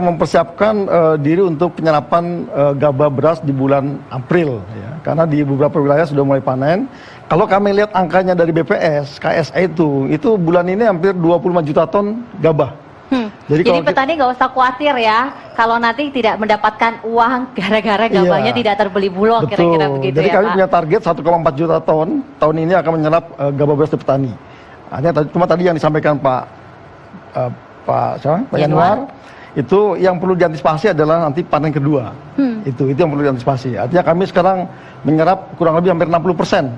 mempersiapkan diri untuk penyerapan gabah beras di bulan April, ya. Karena di beberapa wilayah sudah mulai panen. Kalau kami lihat angkanya dari BPS, KSE itu bulan ini hampir 25 juta ton gabah. Jadi petani nggak usah khawatir ya, kalau nanti tidak mendapatkan uang gara-gara gabahnya tidak terbeli Bulog, kira-kira begitu. Jadi ya, kami Pak? punya target 1,4 juta ton, tahun ini akan menyerap gabah beras dari petani. Hanya cuma tadi yang disampaikan Pak Yanuar, itu yang perlu diantisipasi adalah nanti panen kedua. Itu yang perlu diantisipasi. Artinya kami sekarang menyerap kurang lebih hampir 60%.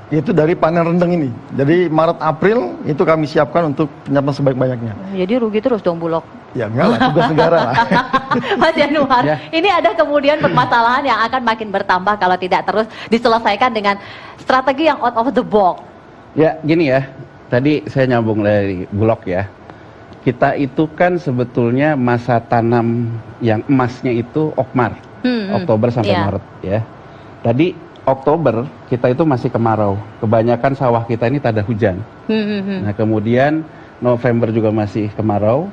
Itu dari panen rendeng ini. Jadi Maret April itu kami siapkan untuk penyerapan sebaik-banyaknya. Jadi rugi terus dong Bulog. Ya enggak lah, tugas negara lah. Mas Yanuar, ini ada kemudian permasalahan yang akan makin bertambah kalau tidak terus diselesaikan dengan strategi yang out of the box. Ya gini ya, tadi saya nyambung dari Bulog ya. Kita itu kan sebetulnya masa tanam yang emasnya itu Okmar, Oktober sampai Maret ya. Tadi Oktober kita itu masih kemarau, kebanyakan sawah kita ini tak ada hujan. Nah kemudian November juga masih kemarau,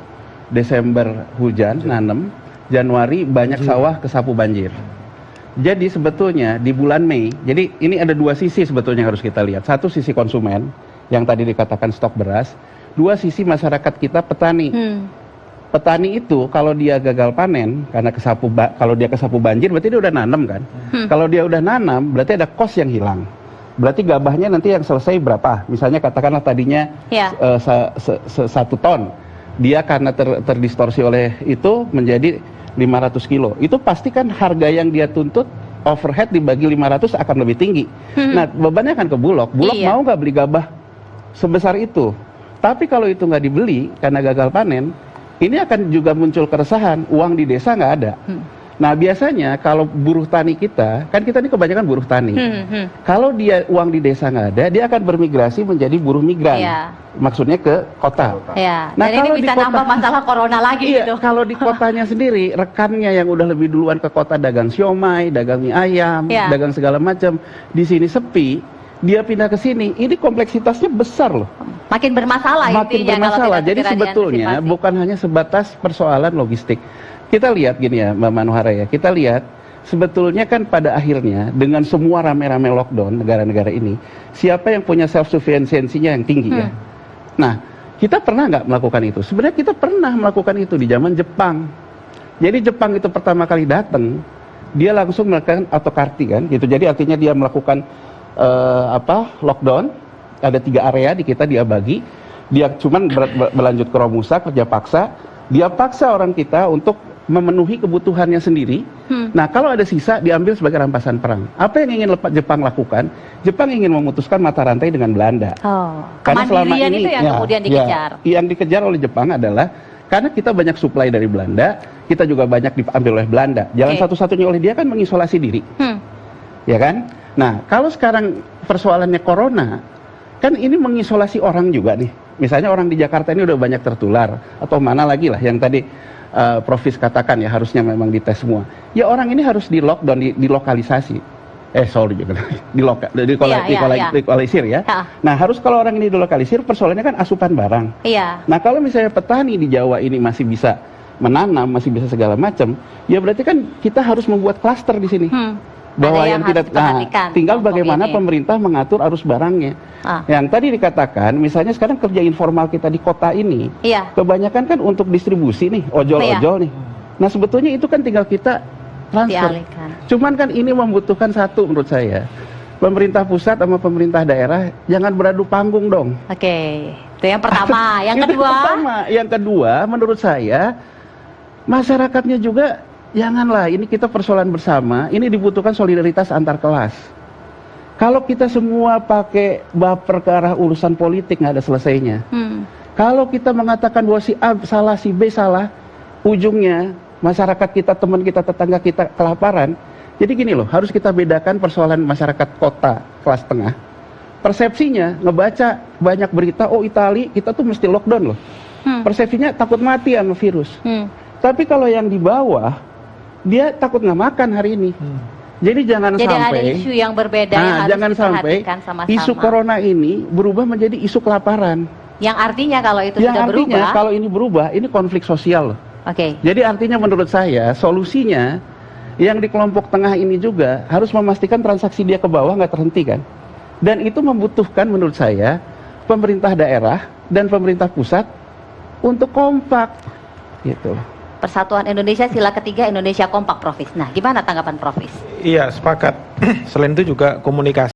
Desember hujan, nanem, Januari banyak sawah kesapu banjir. Jadi sebetulnya di bulan Mei, jadi ini ada dua sisi sebetulnya yang harus kita lihat. Satu sisi konsumen, yang tadi dikatakan stok beras, dua sisi masyarakat kita petani. Petani itu kalau dia gagal panen karena kalau dia kesapu banjir berarti dia udah nanam kan. Kalau dia udah nanam berarti ada cost yang hilang. Berarti gabahnya nanti yang selesai berapa? Misalnya katakanlah tadinya 1 ton. Dia karena terdistorsi oleh itu menjadi 500 kilo. Itu pasti kan harga yang dia tuntut overhead dibagi 500 akan lebih tinggi. Nah bebannya akan ke Bulog. Bulog mau nggak beli gabah sebesar itu? Tapi kalau itu nggak dibeli karena gagal panen, ini akan juga muncul keresahan, uang di desa nggak ada. Nah biasanya kalau buruh tani kita, kan kita ini kebanyakan buruh tani. Kalau dia uang di desa nggak ada, dia akan bermigrasi menjadi buruh migran. Maksudnya ke kota. Nah dan ini bisa nambah masalah corona lagi gitu. Kalau di kotanya sendiri, rekannya yang udah lebih duluan ke kota dagang siomay, dagang mie ayam, dagang segala macam, di sini sepi, dia pindah ke sini, ini kompleksitasnya besar loh. Makin bermasalah bermasalah. Jadi sebetulnya bukan hanya sebatas persoalan logistik. Kita lihat gini ya Mbak Manuhara ya, kita lihat sebetulnya kan pada akhirnya dengan semua rame-rame lockdown negara-negara ini, siapa yang punya self-sufficiency-nya yang tinggi ya. Nah, kita pernah nggak melakukan itu? Sebenarnya kita pernah melakukan itu di zaman Jepang. Jadi Jepang itu pertama kali datang, dia langsung melakukan autokarti kan, gitu. Jadi artinya dia melakukan lockdown. Ada 3 area di kita dia bagi, dia cuman berlanjut ke Romusa, kerja paksa, dia paksa orang kita untuk memenuhi kebutuhannya sendiri. Nah kalau ada sisa diambil sebagai rampasan perang. Apa yang ingin Jepang lakukan? Jepang ingin memutuskan mata rantai dengan Belanda. Karena selama ini itu yang kemudian dikejar. Yang dikejar oleh Jepang adalah karena kita banyak suplai dari Belanda, kita juga banyak diambil oleh Belanda. Jalan satu-satunya oleh dia kan mengisolasi diri, ya kan? Nah kalau sekarang persoalannya corona, kan ini mengisolasi orang juga nih. Misalnya orang di Jakarta ini udah banyak tertular, atau mana lagi lah yang tadi Prof. katakan ya harusnya memang dites semua. Ya orang ini harus di lockdown, dilokalisasi. Dilokalisir ya. Nah harus kalau orang ini dilokalisir, persoalannya kan asupan barang. Nah kalau misalnya petani di Jawa ini masih bisa menanam, masih bisa segala macam, ya berarti kan kita harus membuat klaster di sini. Bahwa yang tidak, tinggal bagaimana pemerintah mengatur arus barangnya. Yang tadi dikatakan, misalnya sekarang kerja informal kita di kota ini, kebanyakan kan untuk distribusi nih, ojol-ojol nih. Nah sebetulnya itu kan tinggal kita transfer. Cuman kan ini membutuhkan satu menurut saya, pemerintah pusat sama pemerintah daerah jangan beradu panggung dong. Itu yang pertama. Yang kedua menurut saya masyarakatnya juga janganlah, ini kita persoalan bersama, ini dibutuhkan solidaritas antar kelas. Kalau kita semua pakai baper ke arah urusan politik nggak ada selesainya. Kalau kita mengatakan bahwa si A salah, si B salah, ujungnya masyarakat kita, teman kita, tetangga kita kelaparan. Jadi gini loh, harus kita bedakan persoalan masyarakat kota kelas tengah. Persepsinya ngebaca banyak berita, oh Itali kita tuh mesti lockdown loh. Persepsinya takut mati sama virus. Tapi kalau yang di bawah, dia takut nggak makan hari ini. Jadi jangan sampai ada isu yang berbeda yang harus jangan sampai sama-sama. Isu corona ini berubah menjadi isu kelaparan. Yang artinya kalau itu sudah berubah, kalau ini berubah, ini konflik sosial loh. Oke. Jadi artinya menurut saya solusinya yang di kelompok tengah ini juga harus memastikan transaksi dia ke bawah nggak terhenti kan. Dan itu membutuhkan menurut saya pemerintah daerah dan pemerintah pusat untuk kompak gitu. Persatuan Indonesia sila ketiga Indonesia kompak, Prof. Nah, gimana tanggapan Prof? Iya, sepakat. Selain itu juga komunikasi